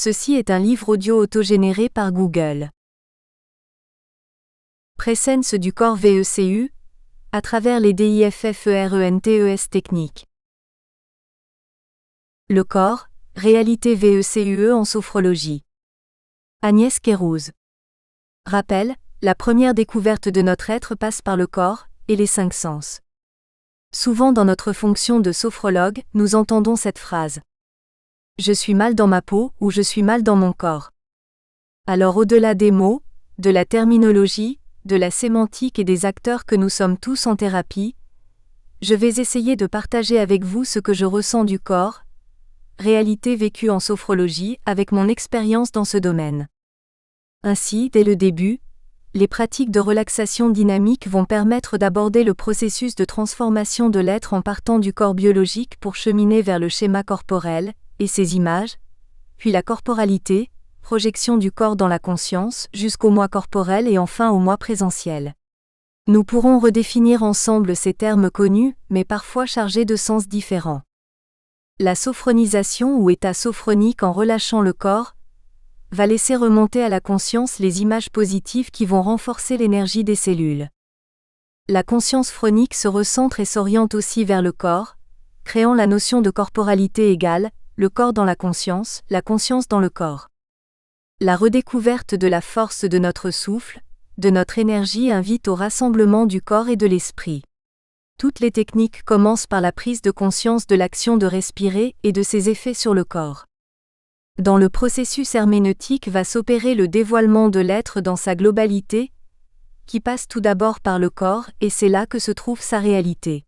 Ceci est un livre audio autogénéré par Google. Presence du corps VECU, à travers les DIFFERENTES techniques. Le corps, réalité VECUE en sophrologie. Agnès Kérouz. Rappel, la première découverte de notre être passe par le corps et les 5 sens. Souvent dans notre fonction de sophrologue, nous entendons cette phrase. Je suis mal dans ma peau ou je suis mal dans mon corps. Alors au-delà des mots, de la terminologie, de la sémantique et des acteurs que nous sommes tous en thérapie, je vais essayer de partager avec vous ce que je ressens du corps, réalité vécue en sophrologie avec mon expérience dans ce domaine. Ainsi, dès le début, les pratiques de relaxation dynamique vont permettre d'aborder le processus de transformation de l'être en partant du corps biologique pour cheminer vers le schéma corporel et ses images, puis la corporalité, projection du corps dans la conscience, jusqu'au moi corporel et enfin au moi présentiel. Nous pourrons redéfinir ensemble ces termes connus, mais parfois chargés de sens différents. La sophronisation ou état sophronique en relâchant le corps va laisser remonter à la conscience les images positives qui vont renforcer l'énergie des cellules. La conscience phronique se recentre et s'oriente aussi vers le corps, créant la notion de corporalité égale, le corps dans la conscience dans le corps. La redécouverte de la force de notre souffle, de notre énergie invite au rassemblement du corps et de l'esprit. Toutes les techniques commencent par la prise de conscience de l'action de respirer et de ses effets sur le corps. Dans le processus herméneutique va s'opérer le dévoilement de l'être dans sa globalité, qui passe tout d'abord par le corps et c'est là que se trouve sa réalité.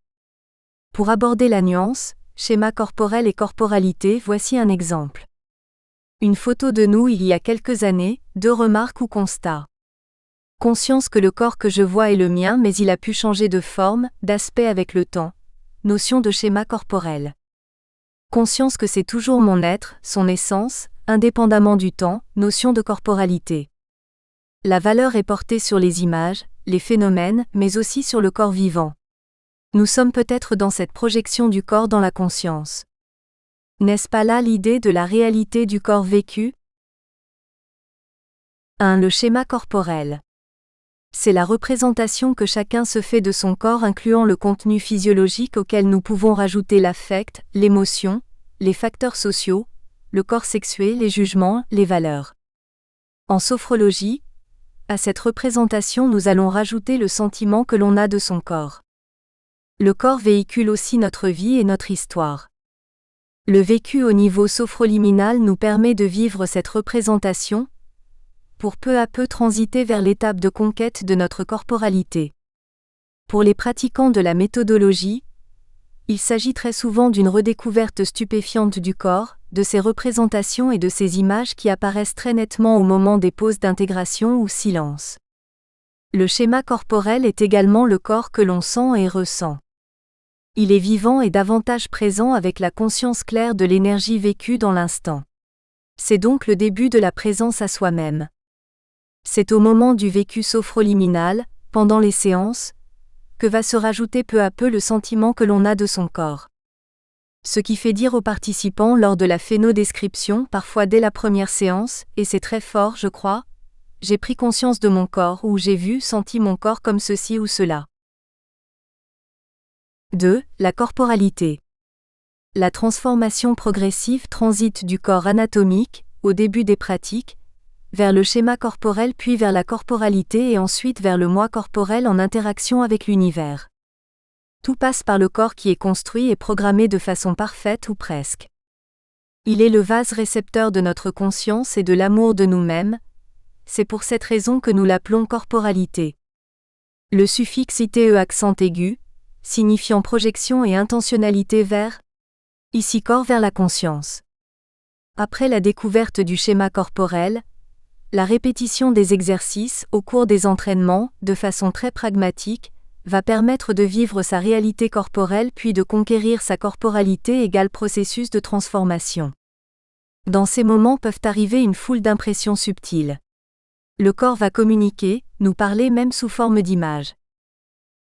Pour aborder la nuance, schéma corporel et corporalité, voici un exemple. Une photo de nous il y a quelques années, 2 remarques ou constats. Conscience que le corps que je vois est le mien mais il a pu changer de forme, d'aspect avec le temps. Notion de schéma corporel. Conscience que c'est toujours mon être, son essence, indépendamment du temps, notion de corporalité. La valeur est portée sur les images, les phénomènes, mais aussi sur le corps vivant. Nous sommes peut-être dans cette projection du corps dans la conscience. N'est-ce pas là l'idée de la réalité du corps vécu ? 1. Le schéma corporel. C'est la représentation que chacun se fait de son corps incluant le contenu physiologique auquel nous pouvons rajouter l'affect, l'émotion, les facteurs sociaux, le corps sexué, les jugements, les valeurs. En sophrologie, à cette représentation nous allons rajouter le sentiment que l'on a de son corps. Le corps véhicule aussi notre vie et notre histoire. Le vécu au niveau sophroliminal nous permet de vivre cette représentation, pour peu à peu transiter vers l'étape de conquête de notre corporalité. Pour les pratiquants de la méthodologie, il s'agit très souvent d'une redécouverte stupéfiante du corps, de ses représentations et de ses images qui apparaissent très nettement au moment des pauses d'intégration ou silence. Le schéma corporel est également le corps que l'on sent et ressent. Il est vivant et davantage présent avec la conscience claire de l'énergie vécue dans l'instant. C'est donc le début de la présence à soi-même. C'est au moment du vécu sophroliminal, pendant les séances, que va se rajouter peu à peu le sentiment que l'on a de son corps. Ce qui fait dire aux participants lors de la phénodescription, parfois dès la première séance, et c'est très fort je crois, j'ai pris conscience de mon corps ou j'ai vu, senti mon corps comme ceci ou cela. 2. La corporalité. La transformation progressive transite du corps anatomique, au début des pratiques, vers le schéma corporel puis vers la corporalité et ensuite vers le moi corporel en interaction avec l'univers. Tout passe par le corps qui est construit et programmé de façon parfaite ou presque. Il est le vase récepteur de notre conscience et de l'amour de nous-mêmes, c'est pour cette raison que nous l'appelons corporalité. Le suffixe ite accent aigu, signifiant projection et intentionnalité vers, ici corps vers la conscience. Après la découverte du schéma corporel, la répétition des exercices au cours des entraînements, de façon très pragmatique, va permettre de vivre sa réalité corporelle puis de conquérir sa corporalité égale processus de transformation. Dans ces moments peuvent arriver une foule d'impressions subtiles. Le corps va communiquer, nous parler même sous forme d'images.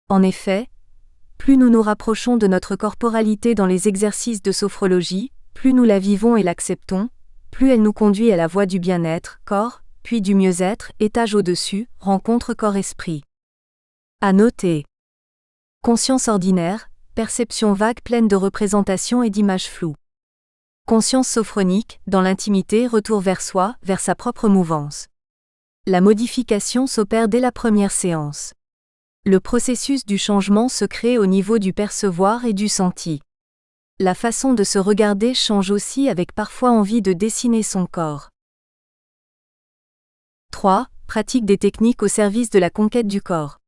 En effet, plus nous nous rapprochons de notre corporalité dans les exercices de sophrologie, plus nous la vivons et l'acceptons, plus elle nous conduit à la voie du bien-être, corps, puis du mieux-être, étage au-dessus, rencontre corps-esprit. À noter. Conscience ordinaire, perception vague pleine de représentations et d'images floues. Conscience sophronique, dans l'intimité, retour vers soi, vers sa propre mouvance. La modification s'opère dès la première séance. Le processus du changement se crée au niveau du percevoir et du senti. La façon de se regarder change aussi avec parfois envie de dessiner son corps. 3. Pratique des techniques au service de la conquête du corps.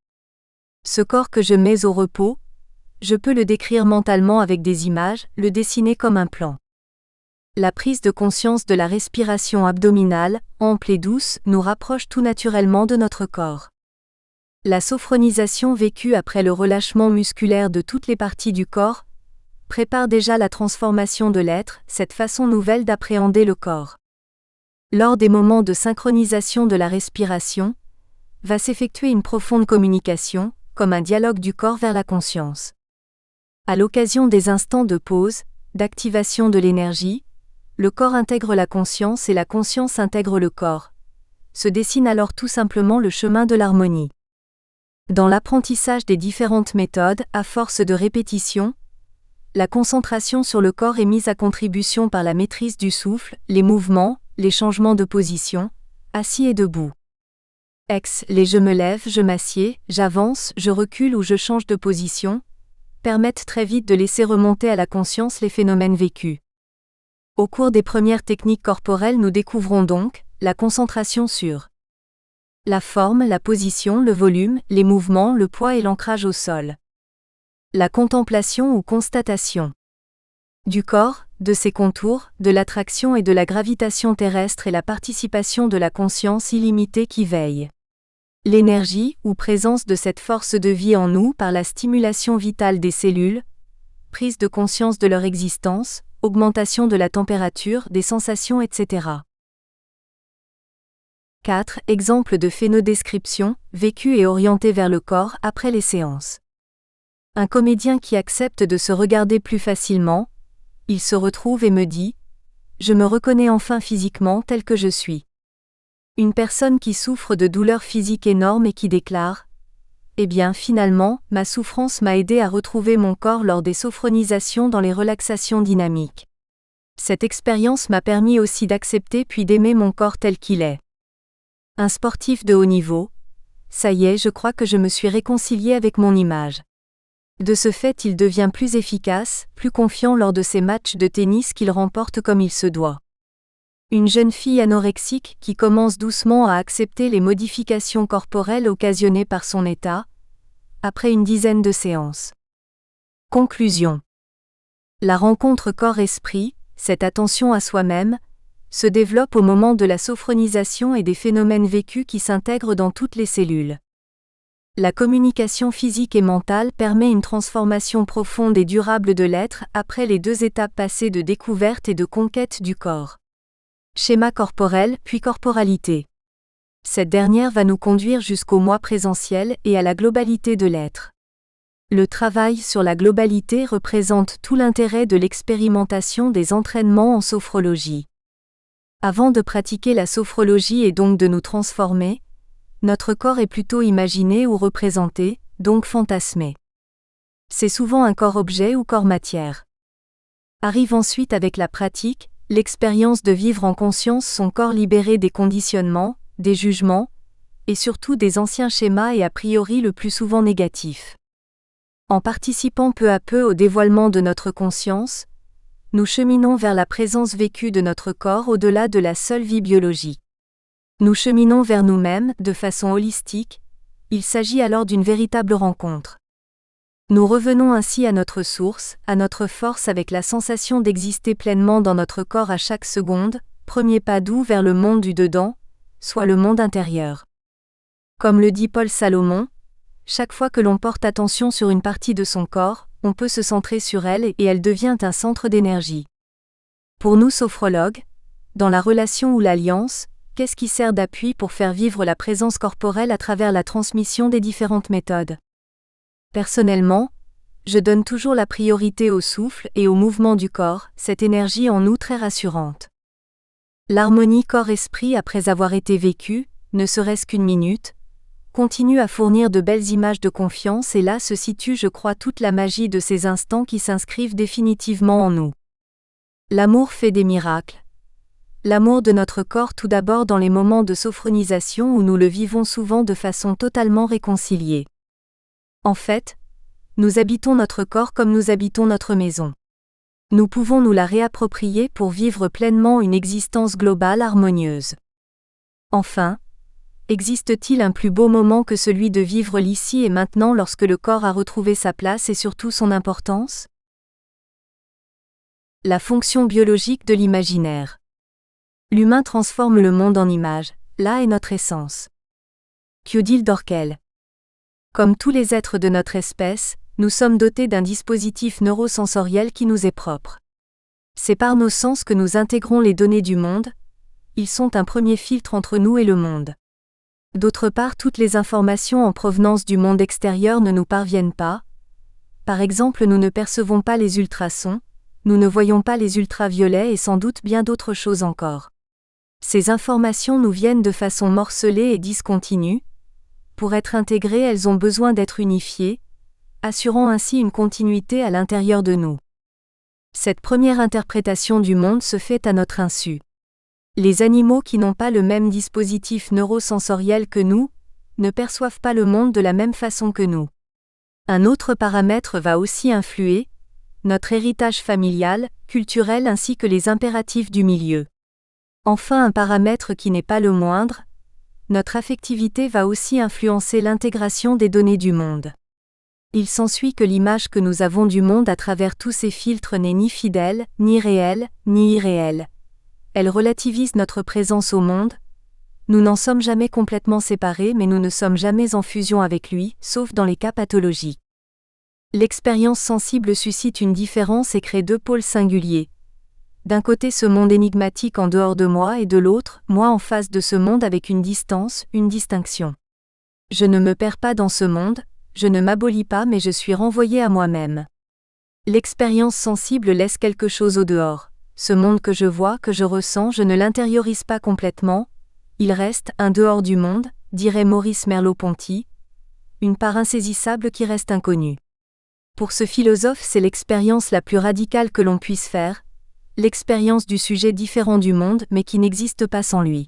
Ce corps que je mets au repos, je peux le décrire mentalement avec des images, le dessiner comme un plan. La prise de conscience de la respiration abdominale, ample et douce, nous rapproche tout naturellement de notre corps. La sophronisation vécue après le relâchement musculaire de toutes les parties du corps prépare déjà la transformation de l'être, cette façon nouvelle d'appréhender le corps. Lors des moments de synchronisation de la respiration, va s'effectuer une profonde communication, comme un dialogue du corps vers la conscience. À l'occasion des instants de pause, d'activation de l'énergie, le corps intègre la conscience et la conscience intègre le corps. Se dessine alors tout simplement le chemin de l'harmonie. Dans l'apprentissage des différentes méthodes, à force de répétition, la concentration sur le corps est mise à contribution par la maîtrise du souffle, les mouvements, les changements de position, assis et debout. Les je me lève, je m'assieds, j'avance, je recule ou je change de position, permettent très vite de laisser remonter à la conscience les phénomènes vécus. Au cours des premières techniques corporelles, nous découvrons donc la concentration sur la forme, la position, le volume, les mouvements, le poids et l'ancrage au sol. La contemplation ou constatation du corps, de ses contours, de l'attraction et de la gravitation terrestre et la participation de la conscience illimitée qui veille. L'énergie ou présence de cette force de vie en nous par la stimulation vitale des cellules, prise de conscience de leur existence, augmentation de la température, des sensations, etc. 4. Exemple de phénodescription, vécu et orienté vers le corps après les séances. Un comédien qui accepte de se regarder plus facilement, il se retrouve et me dit « Je me reconnais enfin physiquement tel que je suis ». Une personne qui souffre de douleurs physiques énormes et qui déclare « Eh bien finalement, ma souffrance m'a aidé à retrouver mon corps lors des sophronisations dans les relaxations dynamiques. Cette expérience m'a permis aussi d'accepter puis d'aimer mon corps tel qu'il est. » Un sportif de haut niveau « Ça y est, je crois que je me suis réconcilié avec mon image. » De ce fait, il devient plus efficace, plus confiant lors de ses matchs de tennis qu'il remporte comme il se doit. Une jeune fille anorexique qui commence doucement à accepter les modifications corporelles occasionnées par son état, après une dizaine de séances. Conclusion. La rencontre corps-esprit, cette attention à soi-même, se développe au moment de la sophronisation et des phénomènes vécus qui s'intègrent dans toutes les cellules. La communication physique et mentale permet une transformation profonde et durable de l'être après les 2 étapes passées de découverte et de conquête du corps. Schéma corporel puis corporalité. Cette dernière va nous conduire jusqu'au moi présentiel et à la globalité de l'être. Le travail sur la globalité représente tout l'intérêt de l'expérimentation des entraînements en sophrologie. Avant de pratiquer la sophrologie et donc de nous transformer, notre corps est plutôt imaginé ou représenté, donc fantasmé. C'est souvent un corps-objet ou corps-matière. Arrive ensuite avec la pratique, l'expérience de vivre en conscience son corps libéré des conditionnements, des jugements, et surtout des anciens schémas et a priori le plus souvent négatifs. En participant peu à peu au dévoilement de notre conscience, nous cheminons vers la présence vécue de notre corps au-delà de la seule vie biologique. Nous cheminons vers nous-mêmes, de façon holistique, il s'agit alors d'une véritable rencontre. Nous revenons ainsi à notre source, à notre force avec la sensation d'exister pleinement dans notre corps à chaque seconde, premier pas doux vers le monde du dedans, soit le monde intérieur. Comme le dit Paul Salomon, chaque fois que l'on porte attention sur une partie de son corps, on peut se centrer sur elle et elle devient un centre d'énergie. Pour nous sophrologues, dans la relation ou l'alliance, qu'est-ce qui sert d'appui pour faire vivre la présence corporelle à travers la transmission des différentes méthodes? Personnellement, je donne toujours la priorité au souffle et au mouvement du corps, cette énergie en nous très rassurante. L'harmonie corps-esprit après avoir été vécue, ne serait-ce qu'une minute, continue à fournir de belles images de confiance et là se situe je crois toute la magie de ces instants qui s'inscrivent définitivement en nous. L'amour fait des miracles. L'amour de notre corps tout d'abord dans les moments de sophronisation où nous le vivons souvent de façon totalement réconciliée. En fait, nous habitons notre corps comme nous habitons notre maison. Nous pouvons nous la réapproprier pour vivre pleinement une existence globale harmonieuse. Enfin, existe-t-il un plus beau moment que celui de vivre l'ici et maintenant lorsque le corps a retrouvé sa place et surtout son importance ? La fonction biologique de l'imaginaire. L'humain transforme le monde en images, là est notre essence. Odile Dorkel. Comme tous les êtres de notre espèce, nous sommes dotés d'un dispositif neurosensoriel qui nous est propre. C'est par nos sens que nous intégrons les données du monde, ils sont un premier filtre entre nous et le monde. D'autre part, toutes les informations en provenance du monde extérieur ne nous parviennent pas. Par exemple, nous ne percevons pas les ultrasons, nous ne voyons pas les ultraviolets et sans doute bien d'autres choses encore. Ces informations nous viennent de façon morcelée et discontinue. Pour être intégrées, elles ont besoin d'être unifiées, assurant ainsi une continuité à l'intérieur de nous. Cette première interprétation du monde se fait à notre insu. Les animaux qui n'ont pas le même dispositif neurosensoriel que nous, ne perçoivent pas le monde de la même façon que nous. Un autre paramètre va aussi influer, notre héritage familial, culturel ainsi que les impératifs du milieu. Enfin, un paramètre qui n'est pas le moindre, notre affectivité va aussi influencer l'intégration des données du monde. Il s'ensuit que l'image que nous avons du monde à travers tous ces filtres n'est ni fidèle, ni réelle, ni irréelle. Elle relativise notre présence au monde. Nous n'en sommes jamais complètement séparés mais nous ne sommes jamais en fusion avec lui, sauf dans les cas pathologiques. L'expérience sensible suscite une différence et crée deux pôles singuliers. D'un côté ce monde énigmatique en dehors de moi et de l'autre, moi en face de ce monde avec une distance, une distinction. Je ne me perds pas dans ce monde, je ne m'abolis pas mais je suis renvoyé à moi-même. L'expérience sensible laisse quelque chose au dehors. Ce monde que je vois, que je ressens, je ne l'intériorise pas complètement. Il reste un dehors du monde, dirait Maurice Merleau-Ponty, une part insaisissable qui reste inconnue. Pour ce philosophe, c'est l'expérience la plus radicale que l'on puisse faire, l'expérience du sujet différent du monde mais qui n'existe pas sans lui.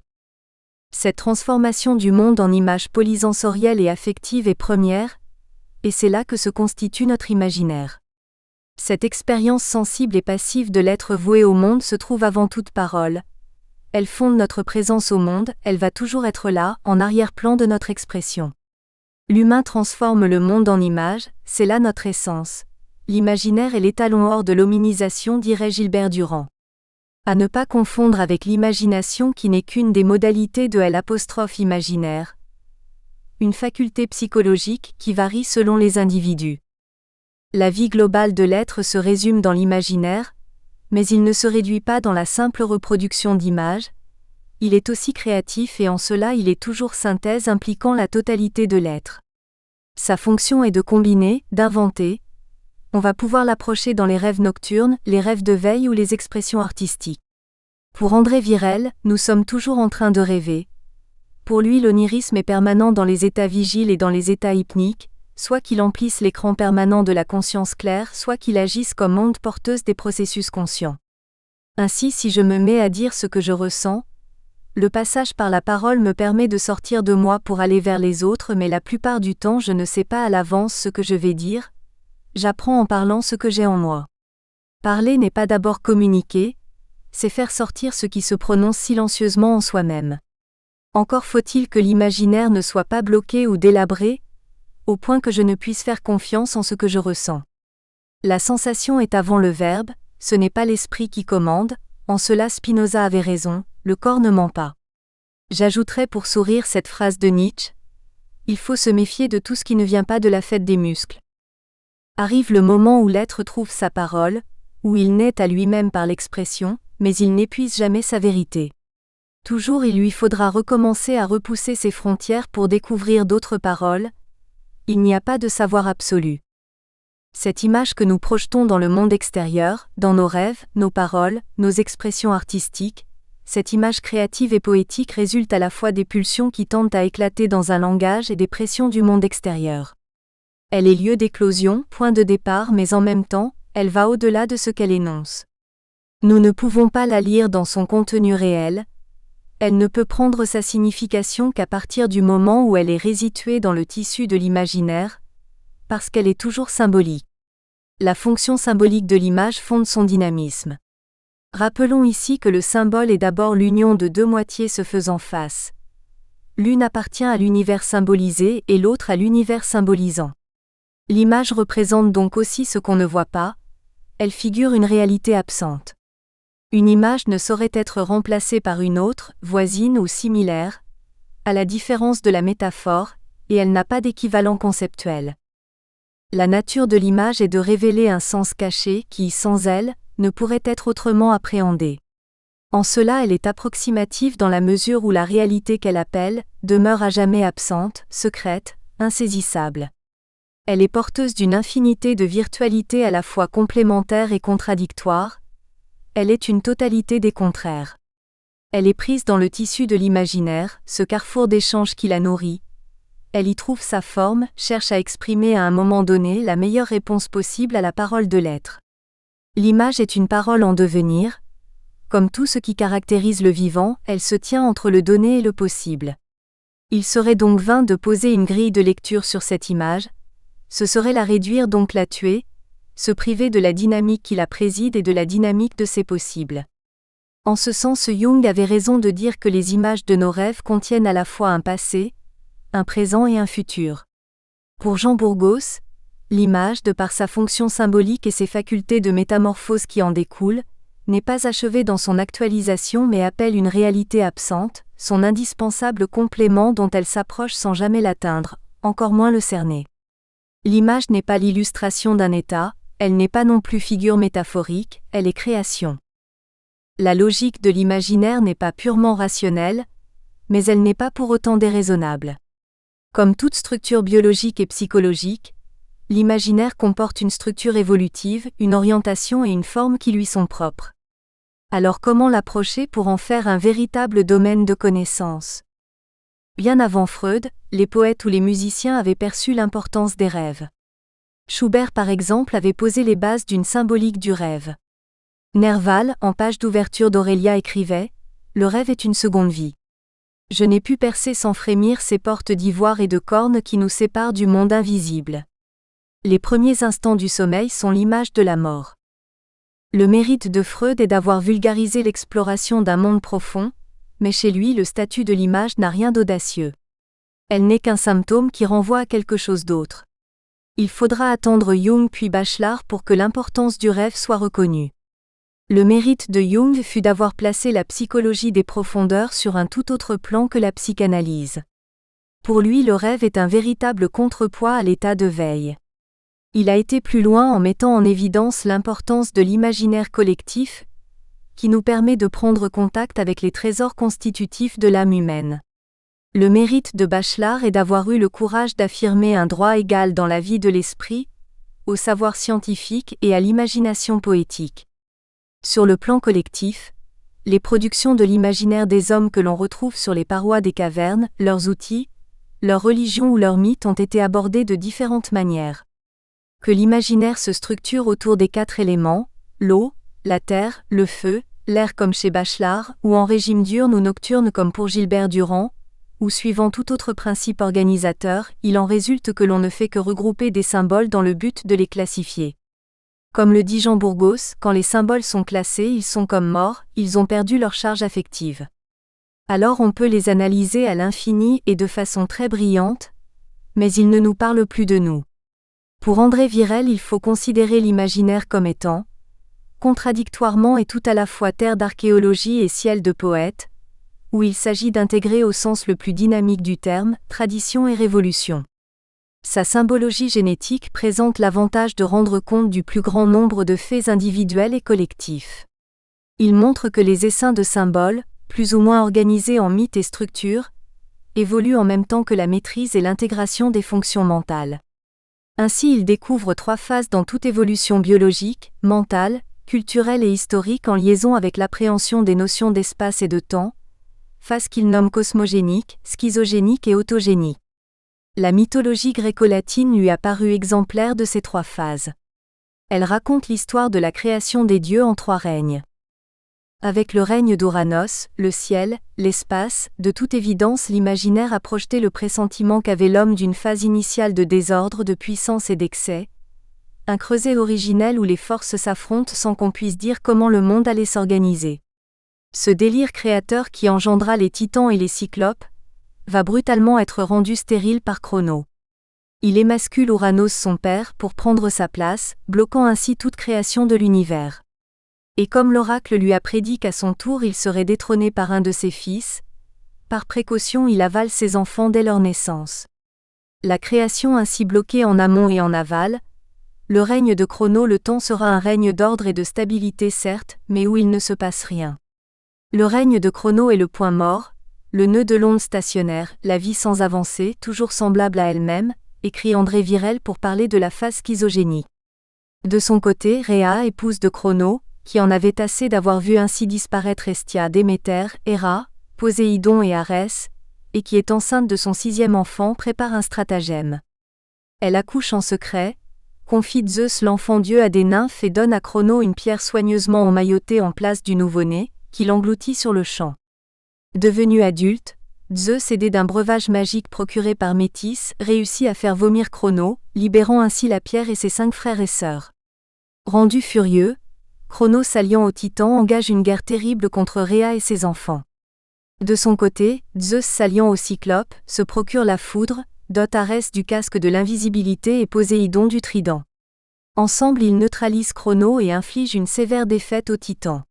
Cette transformation du monde en image polysensorielle et affective est première, et c'est là que se constitue notre imaginaire. Cette expérience sensible et passive de l'être voué au monde se trouve avant toute parole. Elle fonde notre présence au monde, elle va toujours être là, en arrière-plan de notre expression. L'humain transforme le monde en image, c'est là notre essence. L'imaginaire est l'étalon or de l'hominisation, dirait Gilbert Durand. À ne pas confondre avec l'imagination qui n'est qu'une des modalités de l'imaginaire. Une faculté psychologique qui varie selon les individus. La vie globale de l'être se résume dans l'imaginaire, mais il ne se réduit pas dans la simple reproduction d'images, il est aussi créatif et en cela il est toujours synthèse impliquant la totalité de l'être. Sa fonction est de combiner, d'inventer. On va pouvoir l'approcher dans les rêves nocturnes, les rêves de veille ou les expressions artistiques. Pour André Virel, nous sommes toujours en train de rêver. Pour lui l'onirisme est permanent dans les états vigiles et dans les états hypniques, soit qu'il emplisse l'écran permanent de la conscience claire, soit qu'il agisse comme onde porteuse des processus conscients. Ainsi si je me mets à dire ce que je ressens, le passage par la parole me permet de sortir de moi pour aller vers les autres mais la plupart du temps je ne sais pas à l'avance ce que je vais dire, j'apprends en parlant ce que j'ai en moi. Parler n'est pas d'abord communiquer, c'est faire sortir ce qui se prononce silencieusement en soi-même. Encore faut-il que l'imaginaire ne soit pas bloqué ou délabré, au point que je ne puisse faire confiance en ce que je ressens. La sensation est avant le verbe, ce n'est pas l'esprit qui commande, en cela Spinoza avait raison, le corps ne ment pas. J'ajouterai pour sourire cette phrase de Nietzsche, « Il faut se méfier de tout ce qui ne vient pas de la fête des muscles ». Arrive le moment où l'être trouve sa parole, où il naît à lui-même par l'expression, mais il n'épuise jamais sa vérité. Toujours il lui faudra recommencer à repousser ses frontières pour découvrir d'autres paroles. Il n'y a pas de savoir absolu. Cette image que nous projetons dans le monde extérieur, dans nos rêves, nos paroles, nos expressions artistiques, cette image créative et poétique résulte à la fois des pulsions qui tendent à éclater dans un langage et des pressions du monde extérieur. Elle est lieu d'éclosion, point de départ, mais en même temps, elle va au-delà de ce qu'elle énonce. Nous ne pouvons pas la lire dans son contenu réel. Elle ne peut prendre sa signification qu'à partir du moment où elle est resituée dans le tissu de l'imaginaire, parce qu'elle est toujours symbolique. La fonction symbolique de l'image fonde son dynamisme. Rappelons ici que le symbole est d'abord l'union de deux moitiés se faisant face. L'une appartient à l'univers symbolisé et l'autre à l'univers symbolisant. L'image représente donc aussi ce qu'on ne voit pas, elle figure une réalité absente. Une image ne saurait être remplacée par une autre, voisine ou similaire, à la différence de la métaphore, et elle n'a pas d'équivalent conceptuel. La nature de l'image est de révéler un sens caché qui, sans elle, ne pourrait être autrement appréhendé. En cela elle est approximative dans la mesure où la réalité qu'elle appelle, demeure à jamais absente, secrète, insaisissable. Elle est porteuse d'une infinité de virtualités à la fois complémentaires et contradictoires. Elle est une totalité des contraires. Elle est prise dans le tissu de l'imaginaire, ce carrefour d'échanges qui la nourrit. Elle y trouve sa forme, cherche à exprimer à un moment donné la meilleure réponse possible à la parole de l'être. L'image est une parole en devenir. Comme tout ce qui caractérise le vivant, elle se tient entre le donné et le possible. Il serait donc vain de poser une grille de lecture sur cette image, ce serait la réduire donc la tuer, se priver de la dynamique qui la préside et de la dynamique de ses possibles. En ce sens, Jung avait raison de dire que les images de nos rêves contiennent à la fois un passé, un présent et un futur. Pour Jean Bourgaus, l'image, de par sa fonction symbolique et ses facultés de métamorphose qui en découlent, n'est pas achevée dans son actualisation mais appelle une réalité absente, son indispensable complément dont elle s'approche sans jamais l'atteindre, encore moins le cerner. L'image n'est pas l'illustration d'un état, elle n'est pas non plus figure métaphorique, elle est création. La logique de l'imaginaire n'est pas purement rationnelle, mais elle n'est pas pour autant déraisonnable. Comme toute structure biologique et psychologique, l'imaginaire comporte une structure évolutive, une orientation et une forme qui lui sont propres. Alors comment l'approcher pour en faire un véritable domaine de connaissance ? Bien avant Freud, les poètes ou les musiciens avaient perçu l'importance des rêves. Schubert par exemple avait posé les bases d'une symbolique du rêve. Nerval, en page d'ouverture d'Aurélia écrivait « Le rêve est une seconde vie. Je n'ai pu percer sans frémir ces portes d'ivoire et de cornes qui nous séparent du monde invisible. Les premiers instants du sommeil sont l'image de la mort. » Le mérite de Freud est d'avoir vulgarisé l'exploration d'un monde profond, mais chez lui le statut de l'image n'a rien d'audacieux. Elle n'est qu'un symptôme qui renvoie à quelque chose d'autre. Il faudra attendre Jung puis Bachelard pour que l'importance du rêve soit reconnue. Le mérite de Jung fut d'avoir placé la psychologie des profondeurs sur un tout autre plan que la psychanalyse. Pour lui, le rêve est un véritable contrepoids à l'état de veille. Il a été plus loin en mettant en évidence l'importance de l'imaginaire collectif, qui nous permet de prendre contact avec les trésors constitutifs de l'âme humaine. Le mérite de Bachelard est d'avoir eu le courage d'affirmer un droit égal dans la vie de l'esprit, au savoir scientifique et à l'imagination poétique. Sur le plan collectif, les productions de l'imaginaire des hommes que l'on retrouve sur les parois des cavernes, leurs outils, leurs religions ou leurs mythes ont été abordés de différentes manières. Que l'imaginaire se structure autour des 4 éléments, l'eau, la terre, le feu, l'air comme chez Bachelard, ou en régime diurne ou nocturne comme pour Gilbert Durand, ou suivant tout autre principe organisateur, il en résulte que l'on ne fait que regrouper des symboles dans le but de les classifier. Comme le dit Jean Bourgaus, quand les symboles sont classés, ils sont comme morts, ils ont perdu leur charge affective. Alors on peut les analyser à l'infini et de façon très brillante, mais ils ne nous parlent plus de nous. Pour André Virel, il faut considérer l'imaginaire comme étant, contradictoirement et tout à la fois terre d'archéologie et ciel de poète, où il s'agit d'intégrer au sens le plus dynamique du terme, tradition et révolution. Sa symbologie génétique présente l'avantage de rendre compte du plus grand nombre de faits individuels et collectifs. Il montre que les essaims de symboles, plus ou moins organisés en mythes et structures, évoluent en même temps que la maîtrise et l'intégration des fonctions mentales. Ainsi il découvre 3 phases dans toute évolution biologique, mentale, culturelle et historique en liaison avec l'appréhension des notions d'espace et de temps, phase qu'il nomme cosmogénique, schizogénique et autogénique. La mythologie gréco-latine lui a paru exemplaire de ces trois phases. Elle raconte l'histoire de la création des dieux en trois règnes. Avec le règne d'Ouranos, le ciel, l'espace, de toute évidence l'imaginaire a projeté le pressentiment qu'avait l'homme d'une phase initiale de désordre, de puissance et d'excès, un creuset originel où les forces s'affrontent sans qu'on puisse dire comment le monde allait s'organiser. Ce délire créateur qui engendra les titans et les cyclopes va brutalement être rendu stérile par Cronos. Il émascule Ouranos son père pour prendre sa place, bloquant ainsi toute création de l'univers. Et comme l'oracle lui a prédit qu'à son tour il serait détrôné par un de ses fils, par précaution il avale ses enfants dès leur naissance. La création ainsi bloquée en amont et en aval, le règne de Cronos le temps sera un règne d'ordre et de stabilité certes, mais où il ne se passe rien. Le règne de Cronos est le point mort, le nœud de l'onde stationnaire, la vie sans avancée, toujours semblable à elle-même, écrit André Virel pour parler de la phase schizogénique. De son côté, Rhéa, épouse de Cronos, qui en avait assez d'avoir vu ainsi disparaître Hestia, Déméter, Héra, Poséidon et Arès, et qui est enceinte de son 6e enfant, prépare un stratagème. Elle accouche en secret, confie Zeus l'enfant-dieu à des nymphes et donne à Cronos une pierre soigneusement emmaillotée en place du nouveau-né, qui l'engloutit sur le champ. Devenu adulte, Zeus, aidé d'un breuvage magique procuré par Métis, réussit à faire vomir Cronos, libérant ainsi la pierre et ses 5 frères et sœurs. Rendu furieux, Cronos s'alliant aux Titans engage une guerre terrible contre Rhéa et ses enfants. De son côté, Zeus s'alliant aux Cyclopes, se procure la foudre, dote Arès du casque de l'invisibilité et Poséidon du trident. Ensemble ils neutralisent Cronos et infligent une sévère défaite aux Titans.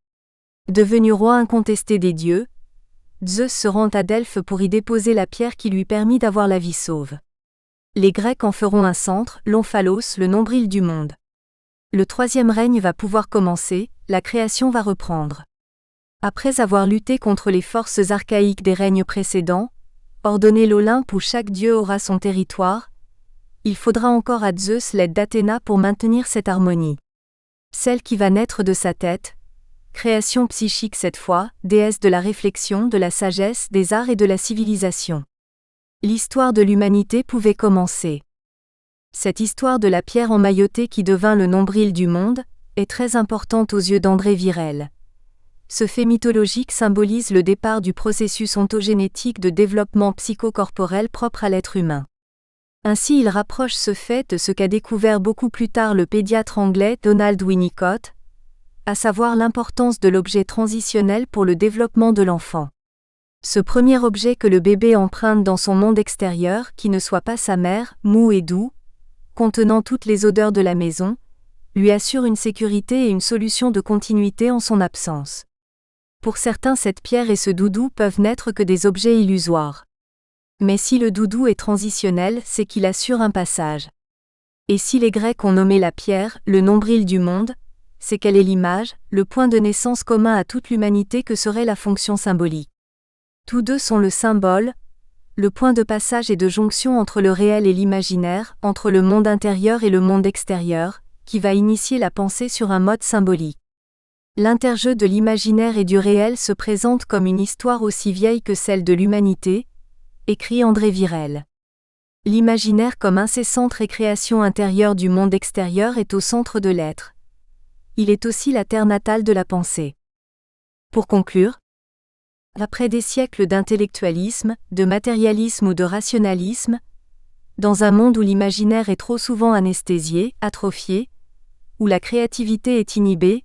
Devenu roi incontesté des dieux, Zeus se rend à Delphes pour y déposer la pierre qui lui permit d'avoir la vie sauve. Les Grecs en feront un centre, l'omphalos, le nombril du monde. Le 3e règne va pouvoir commencer, la création va reprendre. Après avoir lutté contre les forces archaïques des règnes précédents, ordonné l'Olympe où chaque dieu aura son territoire, il faudra encore à Zeus l'aide d'Athéna pour maintenir cette harmonie. Celle qui va naître de sa tête, création psychique cette fois, déesse de la réflexion, de la sagesse, des arts et de la civilisation. L'histoire de l'humanité pouvait commencer. Cette histoire de la pierre emmaillotée qui devint le nombril du monde, est très importante aux yeux d'André Virel. Ce fait mythologique symbolise le départ du processus ontogénétique de développement psychocorporel propre à l'être humain. Ainsi il rapproche ce fait de ce qu'a découvert beaucoup plus tard le pédiatre anglais Donald Winnicott, à savoir l'importance de l'objet transitionnel pour le développement de l'enfant. Ce premier objet que le bébé emprunte dans son monde extérieur, qui ne soit pas sa mère, mou et doux, contenant toutes les odeurs de la maison, lui assure une sécurité et une solution de continuité en son absence. Pour certains, cette pierre et ce doudou peuvent n'être que des objets illusoires. Mais si le doudou est transitionnel, c'est qu'il assure un passage. Et si les Grecs ont nommé la pierre le nombril du monde, c'est qu'elle est l'image, le point de naissance commun à toute l'humanité que serait la fonction symbolique. Tous deux sont le symbole, le point de passage et de jonction entre le réel et l'imaginaire, entre le monde intérieur et le monde extérieur, qui va initier la pensée sur un mode symbolique. L'interjeu de l'imaginaire et du réel se présente comme une histoire aussi vieille que celle de l'humanité, écrit André Virel. L'imaginaire comme incessante récréation intérieure du monde extérieur est au centre de l'être. Il est aussi la terre natale de la pensée. Pour conclure, après des siècles d'intellectualisme, de matérialisme ou de rationalisme, dans un monde où l'imaginaire est trop souvent anesthésié, atrophié, où la créativité est inhibée,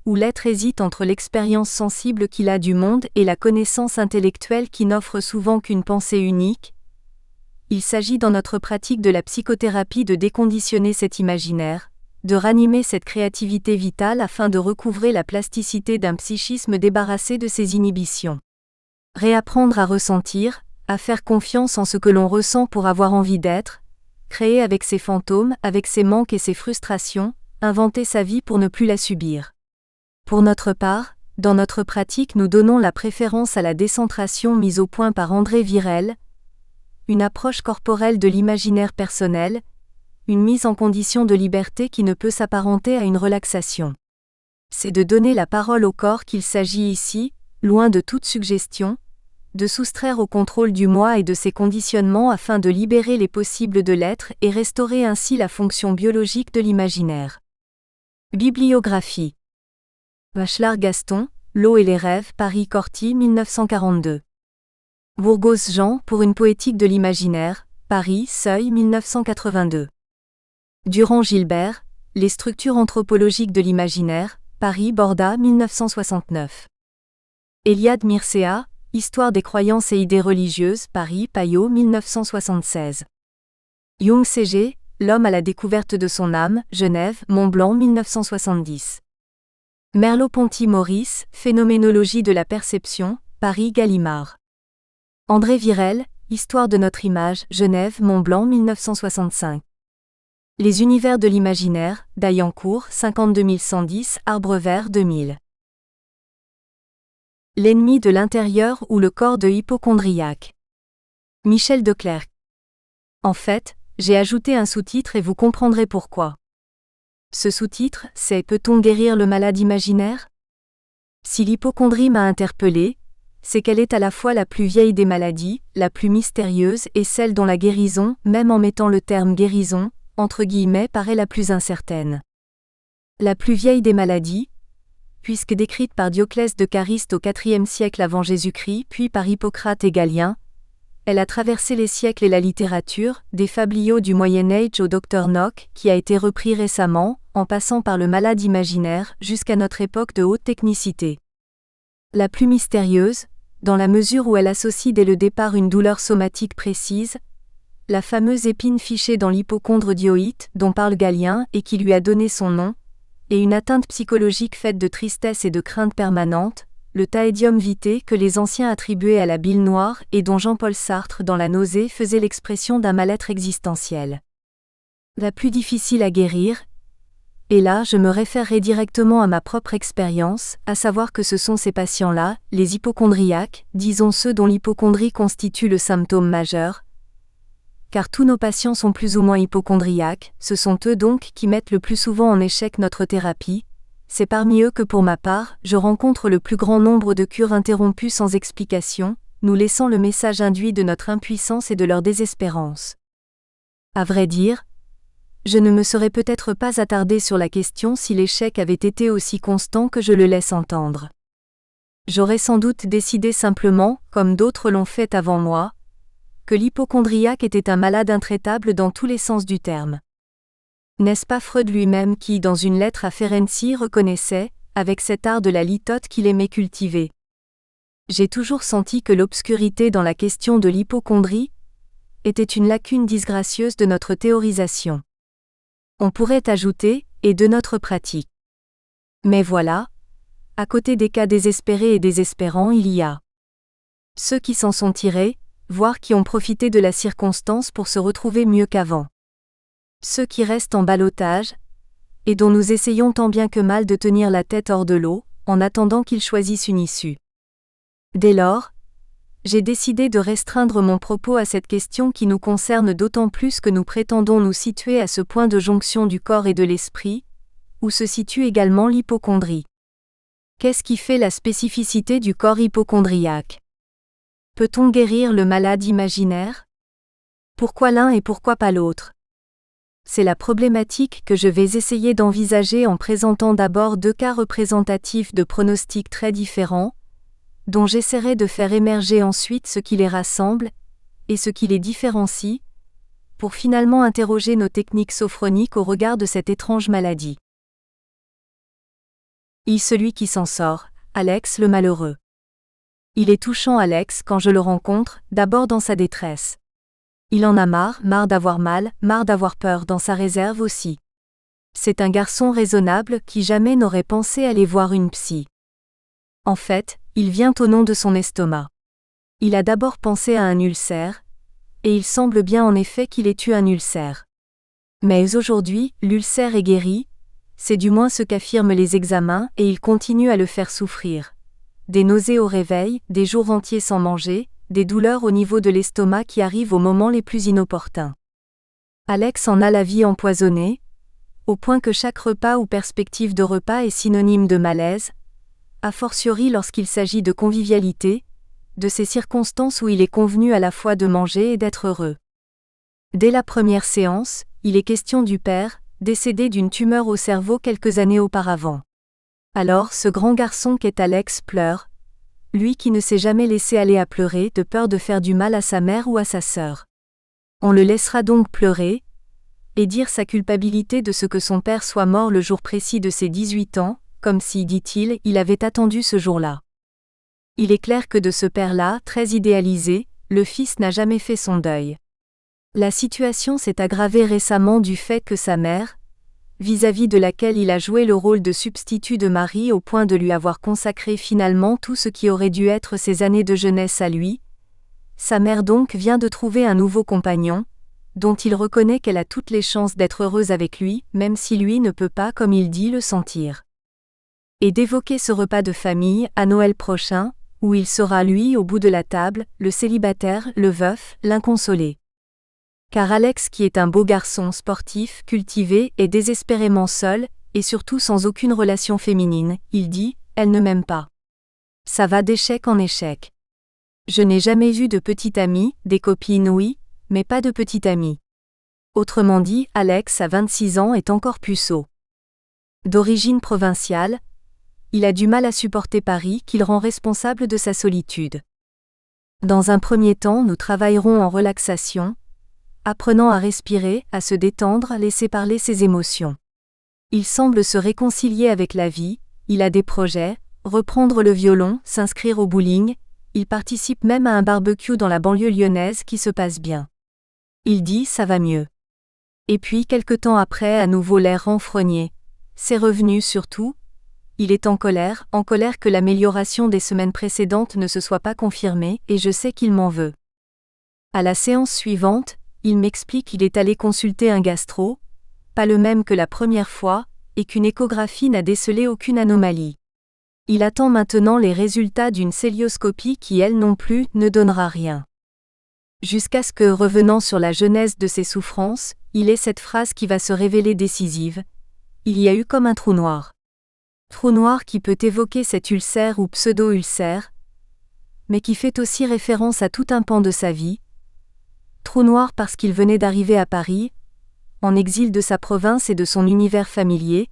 où l'être hésite entre l'expérience sensible qu'il a du monde et la connaissance intellectuelle qui n'offre souvent qu'une pensée unique, il s'agit dans notre pratique de la psychothérapie de déconditionner cet imaginaire, de ranimer cette créativité vitale afin de recouvrer la plasticité d'un psychisme débarrassé de ses inhibitions. Réapprendre à ressentir, à faire confiance en ce que l'on ressent pour avoir envie d'être, créer avec ses fantômes, avec ses manques et ses frustrations, inventer sa vie pour ne plus la subir. Pour notre part, dans notre pratique nous donnons la préférence à la décentration mise au point par André Virel, une approche corporelle de l'imaginaire personnel, une mise en condition de liberté qui ne peut s'apparenter à une relaxation. C'est de donner la parole au corps qu'il s'agit ici, loin de toute suggestion, de soustraire au contrôle du moi et de ses conditionnements afin de libérer les possibles de l'être et restaurer ainsi la fonction biologique de l'imaginaire. Bibliographie. Bachelard Gaston, L'eau et les rêves, Paris Corty 1942. Bourgos Jean, pour une poétique de l'imaginaire, Paris, Seuil 1982. Durand Gilbert, Les structures anthropologiques de l'imaginaire, Paris Borda 1969. Eliade Mircea, Histoire des croyances et idées religieuses, Paris Payot 1976. Jung C.G., L'homme à la découverte de son âme, Genève, Montblanc 1970. Merleau-Ponty Maurice, Phénoménologie de la perception, Paris Gallimard. André Virel, Histoire de notre image, Genève, Montblanc 1965. Les univers de l'imaginaire, Dayancourt, 52110, Arbre Vert 2000. L'ennemi de l'intérieur ou le corps de hypocondriaque. Michel Declercq. En fait, j'ai ajouté un sous-titre et vous comprendrez pourquoi. Ce sous-titre, c'est « Peut-on guérir le malade imaginaire ?» Si l'hypocondrie m'a interpellé, c'est qu'elle est à la fois la plus vieille des maladies, la plus mystérieuse et celle dont la guérison, même en mettant le terme « guérison », entre guillemets, paraît la plus incertaine. La plus vieille des maladies, puisque décrite par Dioclès de Caryste au IVe siècle avant Jésus-Christ puis par Hippocrate et Galien, elle a traversé les siècles et la littérature, des fabliaux du Moyen-Âge au Dr Nock, qui a été repris récemment, en passant par le malade imaginaire, jusqu'à notre époque de haute technicité. La plus mystérieuse, dans la mesure où elle associe dès le départ une douleur somatique précise, la fameuse épine fichée dans l'hypocondre dioïte, dont parle Galien et qui lui a donné son nom, et une atteinte psychologique faite de tristesse et de crainte permanente, le taedium vitae que les anciens attribuaient à la bile noire et dont Jean-Paul Sartre dans La nausée faisait l'expression d'un mal-être existentiel. La plus difficile à guérir, et là je me référerai directement à ma propre expérience, à savoir que ce sont ces patients-là, les hypocondriaques, disons ceux dont l'hypocondrie constitue le symptôme majeur, car tous nos patients sont plus ou moins hypocondriaques, ce sont eux donc qui mettent le plus souvent en échec notre thérapie, c'est parmi eux que pour ma part, je rencontre le plus grand nombre de cures interrompues sans explication, nous laissant le message induit de notre impuissance et de leur désespérance. À vrai dire, je ne me serais peut-être pas attardé sur la question si l'échec avait été aussi constant que je le laisse entendre. J'aurais sans doute décidé simplement, comme d'autres l'ont fait avant moi, que l'hypocondriaque était un malade intraitable dans tous les sens du terme. N'est-ce pas Freud lui-même qui, dans une lettre à Ferenczi, reconnaissait, avec cet art de la litote qu'il aimait cultiver ? J'ai toujours senti que l'obscurité dans la question de l'hypocondrie était une lacune disgracieuse de notre théorisation. On pourrait ajouter, et de notre pratique. Mais voilà, à côté des cas désespérés et désespérants, il y a ceux qui s'en sont tirés, voire qui ont profité de la circonstance pour se retrouver mieux qu'avant. Ceux qui restent en ballottage, et dont nous essayons tant bien que mal de tenir la tête hors de l'eau, en attendant qu'ils choisissent une issue. Dès lors, j'ai décidé de restreindre mon propos à cette question qui nous concerne d'autant plus que nous prétendons nous situer à ce point de jonction du corps et de l'esprit, où se situe également l'hypocondrie. Qu'est-ce qui fait la spécificité du corps hypocondriaque ? Peut-on guérir le malade imaginaire ? Pourquoi l'un et pourquoi pas l'autre ? C'est la problématique que je vais essayer d'envisager en présentant d'abord deux cas représentatifs de pronostics très différents, dont j'essaierai de faire émerger ensuite ce qui les rassemble, et ce qui les différencie, pour finalement interroger nos techniques sophroniques au regard de cette étrange maladie. Celui qui s'en sort, Alex le malheureux. Il est touchant Alex quand je le rencontre, d'abord dans sa détresse. Il en a marre d'avoir mal, marre d'avoir peur dans sa réserve aussi. C'est un garçon raisonnable qui jamais n'aurait pensé aller voir une psy. En fait, il vient au nom de son estomac. Il a d'abord pensé à un ulcère, et il semble bien en effet qu'il ait eu un ulcère. Mais aujourd'hui, l'ulcère est guéri, c'est du moins ce qu'affirment les examens et il continue à le faire souffrir. Des nausées au réveil, des jours entiers sans manger, des douleurs au niveau de l'estomac qui arrivent aux moments les plus inopportuns. Alex en a la vie empoisonnée, au point que chaque repas ou perspective de repas est synonyme de malaise, a fortiori lorsqu'il s'agit de convivialité, de ces circonstances où il est convenu à la fois de manger et d'être heureux. Dès la première séance, il est question du père, décédé d'une tumeur au cerveau quelques années auparavant. Alors ce grand garçon qu'est Alex pleure, lui qui ne s'est jamais laissé aller à pleurer de peur de faire du mal à sa mère ou à sa sœur. On le laissera donc pleurer, et dire sa culpabilité de ce que son père soit mort le jour précis de ses 18 ans, comme si, dit-il, il avait attendu ce jour-là. Il est clair que de ce père-là, très idéalisé, le fils n'a jamais fait son deuil. La situation s'est aggravée récemment du fait que sa mère, vis-à-vis de laquelle il a joué le rôle de substitut de mari au point de lui avoir consacré finalement tout ce qui aurait dû être ses années de jeunesse à lui, sa mère donc vient de trouver un nouveau compagnon, dont il reconnaît qu'elle a toutes les chances d'être heureuse avec lui, même si lui ne peut pas, comme il dit, le sentir. Et d'évoquer ce repas de famille, à Noël prochain, où il sera lui au bout de la table, le célibataire, le veuf, l'inconsolé. Car Alex qui est un beau garçon sportif, cultivé, est désespérément seul, et surtout sans aucune relation féminine, il dit, elle ne m'aime pas. Ça va d'échec en échec. Je n'ai jamais eu de petite amie, des copines oui, mais pas de petite amie. Autrement dit, Alex à 26 ans est encore puceau. D'origine provinciale, il a du mal à supporter Paris qu'il rend responsable de sa solitude. Dans un premier temps, nous travaillerons en relaxation, apprenant à respirer, à se détendre, laisser parler ses émotions. Il semble se réconcilier avec la vie, il a des projets, reprendre le violon, s'inscrire au bowling, il participe même à un barbecue dans la banlieue lyonnaise qui se passe bien. Il dit ça va mieux. Et puis quelque temps après à nouveau l'air renfrogné. C'est revenu surtout. Il est en colère que l'amélioration des semaines précédentes ne se soit pas confirmée, et je sais qu'il m'en veut. À la séance suivante, il m'explique qu'il est allé consulter un gastro, pas le même que la première fois, et qu'une échographie n'a décelé aucune anomalie. Il attend maintenant les résultats d'une cœlioscopie qui, elle non plus, ne donnera rien. Jusqu'à ce que, revenant sur la genèse de ses souffrances, il ait cette phrase qui va se révéler décisive. Il y a eu comme un trou noir. Trou noir qui peut évoquer cet ulcère ou pseudo-ulcère, mais qui fait aussi référence à tout un pan de sa vie. Trou noir parce qu'il venait d'arriver à Paris, en exil de sa province et de son univers familier.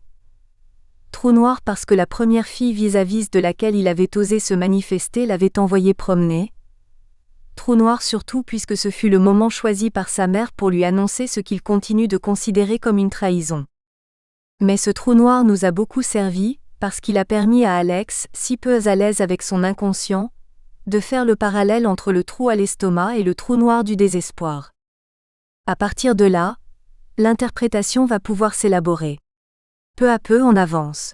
Trou noir parce que la première fille vis-à-vis de laquelle il avait osé se manifester l'avait envoyé promener. Trou noir surtout puisque ce fut le moment choisi par sa mère pour lui annoncer ce qu'il continue de considérer comme une trahison. Mais ce trou noir nous a beaucoup servi, parce qu'il a permis à Alex, si peu à l'aise avec son inconscient, de faire le parallèle entre le trou à l'estomac et le trou noir du désespoir. À partir de là, l'interprétation va pouvoir s'élaborer. Peu à peu on avance.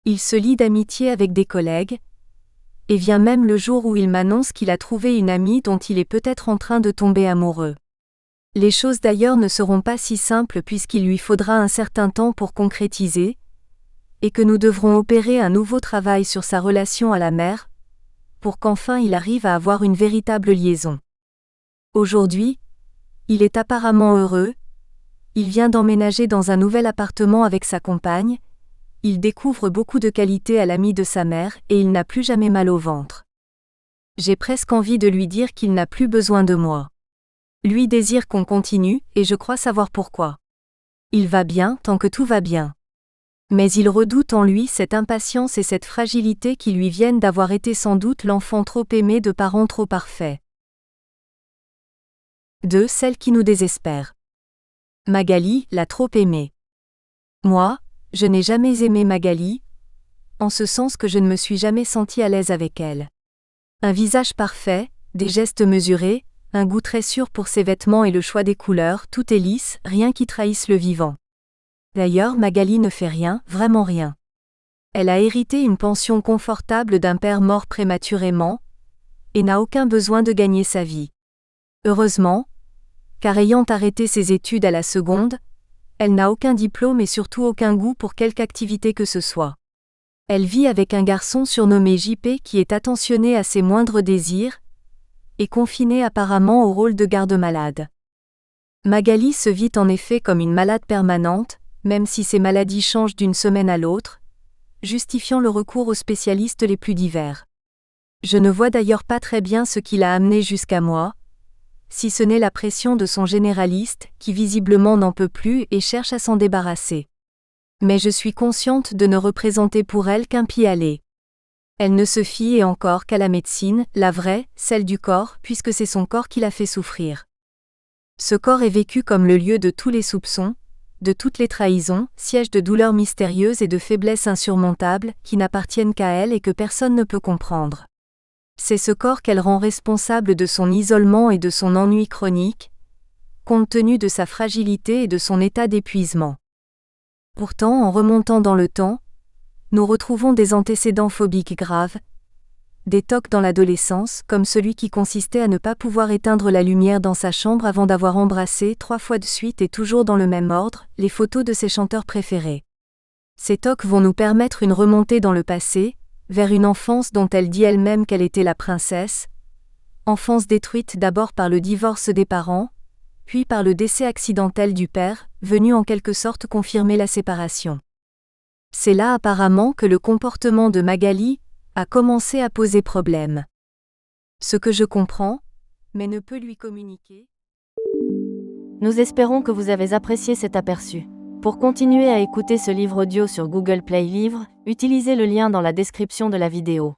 Il se lie d'amitié avec des collègues, et vient même le jour où il m'annonce qu'il a trouvé une amie dont il est peut-être en train de tomber amoureux. Les choses d'ailleurs ne seront pas si simples puisqu'il lui faudra un certain temps pour concrétiser, et que nous devrons opérer un nouveau travail sur sa relation à la mère, pour qu'enfin il arrive à avoir une véritable liaison. Aujourd'hui, il est apparemment heureux, il vient d'emménager dans un nouvel appartement avec sa compagne, il découvre beaucoup de qualités à l'ami de sa mère et il n'a plus jamais mal au ventre. J'ai presque envie de lui dire qu'il n'a plus besoin de moi. Lui désire qu'on continue, et je crois savoir pourquoi. Il va bien tant que tout va bien. Mais il redoute en lui cette impatience et cette fragilité qui lui viennent d'avoir été sans doute l'enfant trop aimé de parents trop parfaits. 2. Celle qui nous désespère. Magali l'a trop aimée. Moi, je n'ai jamais aimé Magali, en ce sens que je ne me suis jamais sentie à l'aise avec elle. Un visage parfait, des gestes mesurés, un goût très sûr pour ses vêtements et le choix des couleurs, tout est lisse, rien qui trahisse le vivant. D'ailleurs, Magali ne fait rien, vraiment rien. Elle a hérité une pension confortable d'un père mort prématurément, et n'a aucun besoin de gagner sa vie. Heureusement, car ayant arrêté ses études à la seconde, elle n'a aucun diplôme et surtout aucun goût pour quelque activité que ce soit. Elle vit avec un garçon surnommé JP qui est attentionné à ses moindres désirs, et confiné apparemment au rôle de garde-malade. Magali se vit en effet comme une malade permanente, même si ces maladies changent d'une semaine à l'autre, justifiant le recours aux spécialistes les plus divers. Je ne vois d'ailleurs pas très bien ce qui l'a amené jusqu'à moi, si ce n'est la pression de son généraliste, qui visiblement n'en peut plus et cherche à s'en débarrasser. Mais je suis consciente de ne représenter pour elle qu'un pis-aller. Elle ne se fie et encore qu'à la médecine, la vraie, celle du corps, puisque c'est son corps qui l'a fait souffrir. Ce corps est vécu comme le lieu de tous les soupçons, de toutes les trahisons, siège de douleurs mystérieuses et de faiblesses insurmontables, qui n'appartiennent qu'à elle et que personne ne peut comprendre. C'est ce corps qu'elle rend responsable de son isolement et de son ennui chronique, compte tenu de sa fragilité et de son état d'épuisement. Pourtant, en remontant dans le temps, nous retrouvons des antécédents phobiques graves, des tocs dans l'adolescence, comme celui qui consistait à ne pas pouvoir éteindre la lumière dans sa chambre avant d'avoir embrassé 3 fois de suite et toujours dans le même ordre, les photos de ses chanteurs préférés. Ces tocs vont nous permettre une remontée dans le passé, vers une enfance dont elle dit elle-même qu'elle était la princesse, enfance détruite d'abord par le divorce des parents, puis par le décès accidentel du père, venu en quelque sorte confirmer la séparation. C'est là apparemment que le comportement de Magali a commencé à poser problème. Ce que je comprends, mais ne peux lui communiquer. Nous espérons que vous avez apprécié cet aperçu. Pour continuer à écouter ce livre audio sur Google Play Livres, utilisez le lien dans la description de la vidéo.